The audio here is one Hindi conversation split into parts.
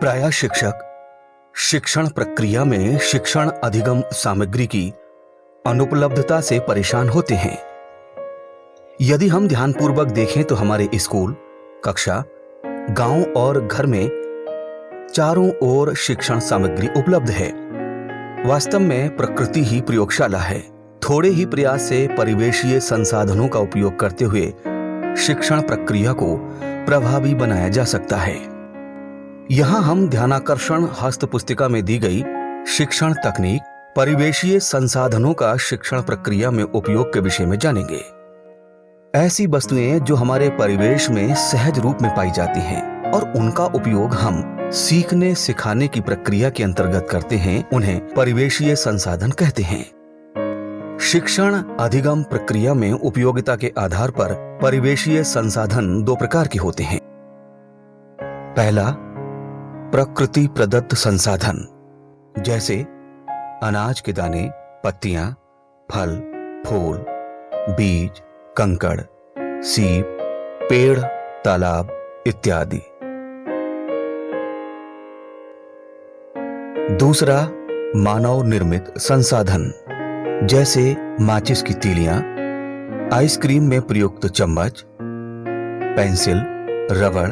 प्रायः शिक्षक शिक्षण प्रक्रिया में शिक्षण अधिगम सामग्री की अनुपलब्धता से परेशान होते हैं। यदि हम ध्यानपूर्वक देखें तो हमारे स्कूल, कक्षा, गांव और घर में चारों ओर शिक्षण सामग्री उपलब्ध है। वास्तव में प्रकृति ही प्रयोगशाला है। थोड़े ही प्रयास से परिवेशीय संसाधनों का उपयोग करते हुए शिक्षण प्रक्रिया को प्रभावी बनाया जा सकता है। यहाँ हम ध्यानाकर्षण हस्त पुस्तिका में दी गई शिक्षण तकनीक परिवेशीय संसाधनों का शिक्षण प्रक्रिया में उपयोग के विषय में जानेंगे। ऐसी वस्तुएं जो हमारे परिवेश में सहज रूप में पाई जाती हैं और उनका उपयोग हम सीखने सिखाने की प्रक्रिया के अंतर्गत करते हैं, उन्हें परिवेशीय संसाधन कहते हैं। शिक्षण अधिगम प्रक्रिया में उपयोगिता के आधार पर परिवेशीय संसाधन दो प्रकार के होते हैं। पहला, प्रकृति प्रदत्त संसाधन, जैसे अनाज के दाने, पत्तियां, फल, फूल, बीज, कंकड़, सीप, पेड़, तालाब इत्यादि। दूसरा, मानव निर्मित संसाधन, जैसे माचिस की तीलियां, आइसक्रीम में प्रयुक्त चम्मच, पेंसिल, रबड़,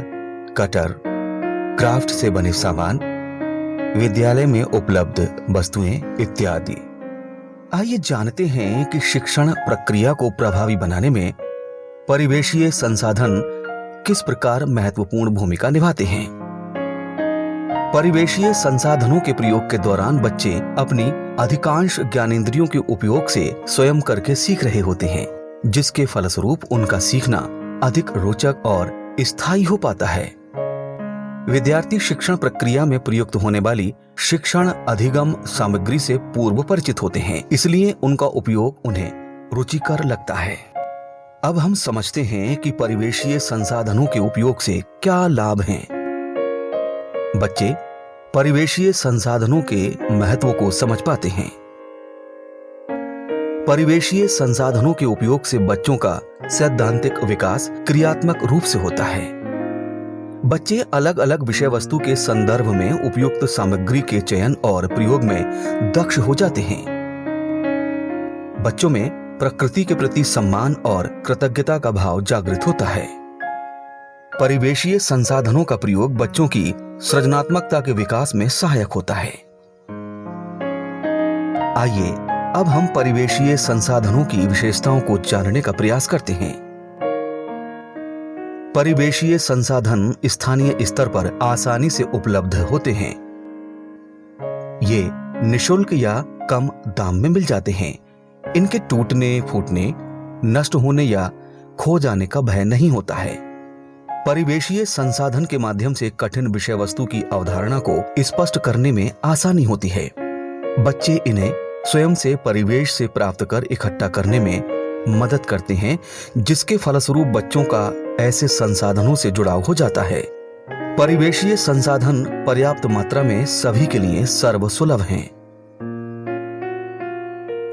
कटर, क्राफ्ट से बने सामान, विद्यालय में उपलब्ध वस्तुएं इत्यादि। आइए जानते हैं कि शिक्षण प्रक्रिया को प्रभावी बनाने में परिवेशीय संसाधन किस प्रकार महत्वपूर्ण भूमिका निभाते हैं। परिवेशीय संसाधनों के प्रयोग के दौरान बच्चे अपनी अधिकांश ज्ञानेंद्रियों के उपयोग से स्वयं करके सीख रहे होते हैं, जिसके फलस्वरूप उनका सीखना अधिक रोचक और स्थायी हो पाता है। विद्यार्थी शिक्षण प्रक्रिया में प्रयुक्त होने वाली शिक्षण अधिगम सामग्री से पूर्व परिचित होते हैं, इसलिए उनका उपयोग उन्हें रुचिकर लगता है। अब हम समझते हैं कि परिवेशीय संसाधनों के उपयोग से क्या लाभ हैं। बच्चे परिवेशीय संसाधनों के महत्व को समझ पाते हैं। परिवेशीय संसाधनों के उपयोग से बच्चों का सैद्धांतिक विकास क्रियात्मक रूप से होता है। बच्चे अलग अलग विषय वस्तु के संदर्भ में उपयुक्त सामग्री के चयन और प्रयोग में दक्ष हो जाते हैं। बच्चों में प्रकृति के प्रति सम्मान और कृतज्ञता का भाव जागृत होता है। परिवेशीय संसाधनों का प्रयोग बच्चों की सृजनात्मकता के विकास में सहायक होता है। आइए अब हम परिवेशीय संसाधनों की विशेषताओं को जानने का प्रयास करते हैं। परिवेशीय संसाधन स्थानीय स्तर पर आसानी से उपलब्ध होते हैं। ये निशुल्क या कम दाम में मिल जाते हैं। इनके टूटने, फूटने, नष्ट होने या खो जाने का भय नहीं होता है। परिवेशीय संसाधन के माध्यम से कठिन विषय वस्तु की अवधारणा को स्पष्ट करने में आसानी होती है। बच्चे इन्हें स्वयं से परिवेश से प्राप्त कर इकट्ठा करने में मदद करते हैं, जिसके फलस्वरूप बच्चों का ऐसे संसाधनों से जुड़ाव हो जाता है। परिवेशीय संसाधन पर्याप्त मात्रा में सभी के लिए सर्वसुलभ हैं।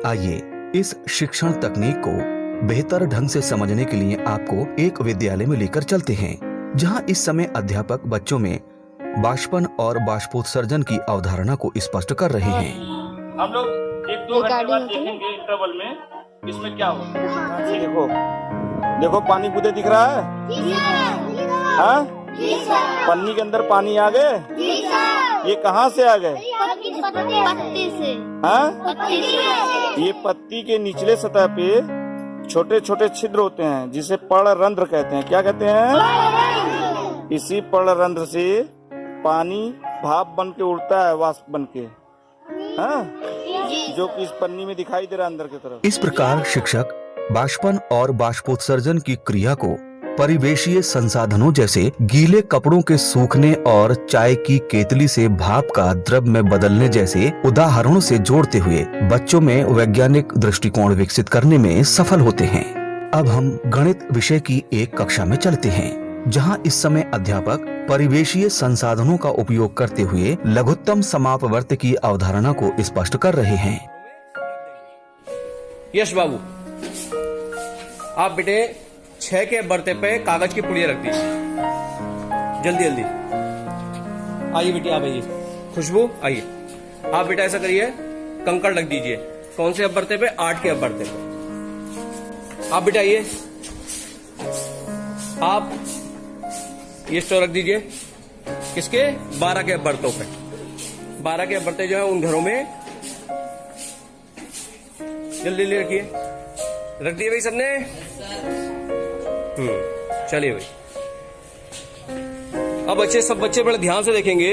आइए इस शिक्षण तकनीक को बेहतर ढंग से समझने के लिए आपको एक विद्यालय में लेकर चलते हैं, जहां इस समय अध्यापक बच्चों में बाष्पन और बाष्पोत्सर्जन की अवधारणा को स्पष्ट कर रहे हैं। हम लोग 1-2 घंटे बाद देखेंगे इंटरवल में इसमें क्या होगा। देखो देखो, पानी कूदे दिख रहा है। हाँ, पन्नी के अंदर पानी आ गए। ये कहाँ से आ गए? पत्ती से। हाँ, ये पत्ती के निचले सतह पे छोटे छोटे छिद्र होते हैं, जिसे पर्णरंध्र कहते हैं। क्या कहते हैं? इसी पर्णरंध्र से पानी भाप बन के उड़ता है, वाष्प बन के। हाँ, जो कि इस पन्नी में दिखाई दे रहा है अंदर की तरफ। इस प्रकार शिक्षक बाष्पन और बाष्पोत्सर्जन की क्रिया को परिवेशीय संसाधनों जैसे गीले कपड़ों के सूखने और चाय की केतली से भाप का द्रव में बदलने जैसे उदाहरणों से जोड़ते हुए बच्चों में वैज्ञानिक दृष्टिकोण विकसित करने में सफल होते हैं। अब हम गणित विषय की एक कक्षा में चलते हैं, जहां इस समय अध्यापक परिवेशीय संसाधनों का उपयोग करते हुए लघुत्तम समापवर्त की अवधारणा को स्पष्ट कर रहे हैं। यश बाबू, आप बेटे 6 के बर्ते पे कागज की पुड़िया रख दीजिए, जल्दी जल्दी। आइए बेटी आप आइए। खुशबू आइए। आप बेटा ऐसा करिए, कंकड़ रख दीजिए। कौन से अब बर्ते पे? 8 के अब बर्ते पे। आप बेटा आइए। आप ये स्टोर रख दीजिए। किसके? 12 के अब बर्तों पे। 12 के अब बर्ते जो है उन घरों में जल्दी जल्दी रखिए। रख दिए भाई सबने? चलिए भाई। अब सब बच्चे बड़े ध्यान से देखेंगे।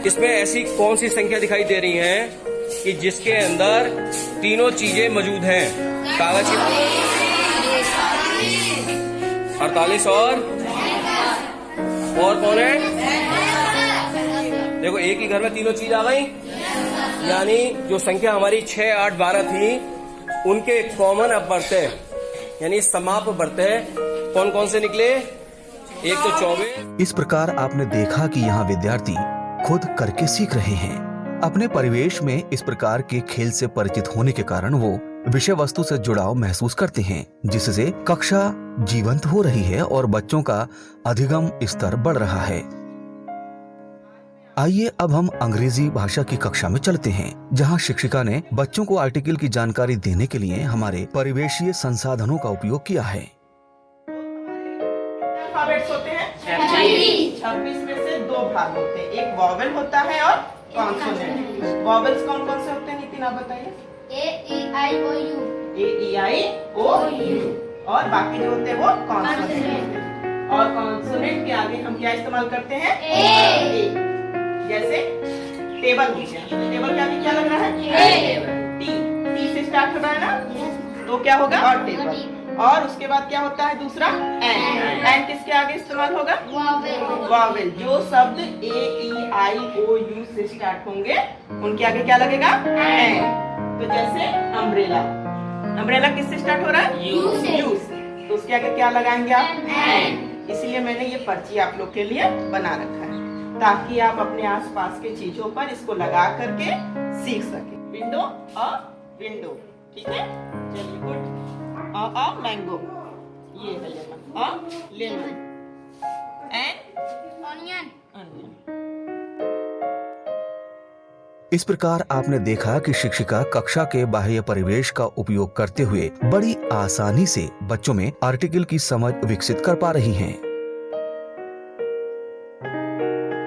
इसमें ऐसी कौन सी संख्या दिखाई दे रही है कि जिसके अंदर तीनों चीजें मौजूद हैं? कागज की 48 और कौन है? देखो एक ही घर में तीनों चीज आ गई, यानी जो संख्या हमारी 6, 8, 12 थी उनके कॉमन अब बढ़ते यानी समाप बढ़ते कौन कौन से निकले? एक तो 24। इस प्रकार आपने देखा कि यहाँ विद्यार्थी खुद करके सीख रहे हैं। अपने परिवेश में इस प्रकार के खेल से परिचित होने के कारण वो विषय वस्तु से जुड़ाव महसूस करते हैं, जिससे कक्षा जीवंत हो रही है और बच्चों का अधिगम स्तर बढ़ रहा है। आइए अब हम अंग्रेजी भाषा की कक्षा में चलते हैं, जहां शिक्षिका ने बच्चों को आर्टिकल की जानकारी देने के लिए हमारे परिवेशीय संसाधनों का उपयोग किया है। अल्फाबेट्स होते हैं 26 में से 2 भाग होते हैं, एक वॉवेल होता है और कॉन्सोनेंट। वॉवेल्स कौन कौन से होते हैं नितिन आप बताइए? A-E-I-O-U। A-E-I-O-U और बाकी जो होते हैं वो कॉन्सोनेंट। और कॉन्सोनेंट के आगे हम क्या इस्तेमाल करते हैं? A। जैसे टेबल हो गया, टेबल के आगे क्या लग रहा है? टी से स्टार्ट हो रहा है ना, तो क्या होगा? और टेबल। और उसके बाद क्या होता है दूसरा? एंड किसके आगे इस्तेमाल होगा? वॉवेल। जो शब्द A-E-I-O-U से स्टार्ट होंगे उनके आगे क्या लगेगा? एंड। तो जैसे अम्ब्रेला, अम्ब्रेला किससे स्टार्ट हो रहा है? यू से। तो उसके आगे क्या लगाएंगे आप? एंड। इसलिए मैंने ये पर्ची आप लोग के लिए बना रखा है ताकि आप अपने आसपास के चीजों पर इसको लगा करके सीख सके। विंडो अ विंडो, ठीक है? चलिए गुड। अ मैंगो, ये है लेमन एंड Onion। अनियन। इस प्रकार आपने देखा कि शिक्षिका कक्षा के बाह्य परिवेश का उपयोग करते हुए बड़ी आसानी से बच्चों में आर्टिकल की समझ विकसित कर पा रही हैं।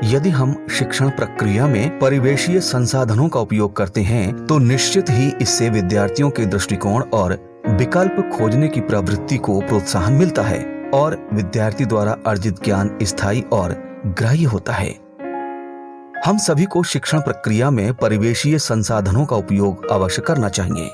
यदि हम शिक्षण प्रक्रिया में परिवेशीय संसाधनों का उपयोग करते हैं तो निश्चित ही इससे विद्यार्थियों के दृष्टिकोण और विकल्प खोजने की प्रवृत्ति को प्रोत्साहन मिलता है और विद्यार्थी द्वारा अर्जित ज्ञान स्थायी और ग्राह्य होता है। हम सभी को शिक्षण प्रक्रिया में परिवेशीय संसाधनों का उपयोग अवश्य करना चाहिए।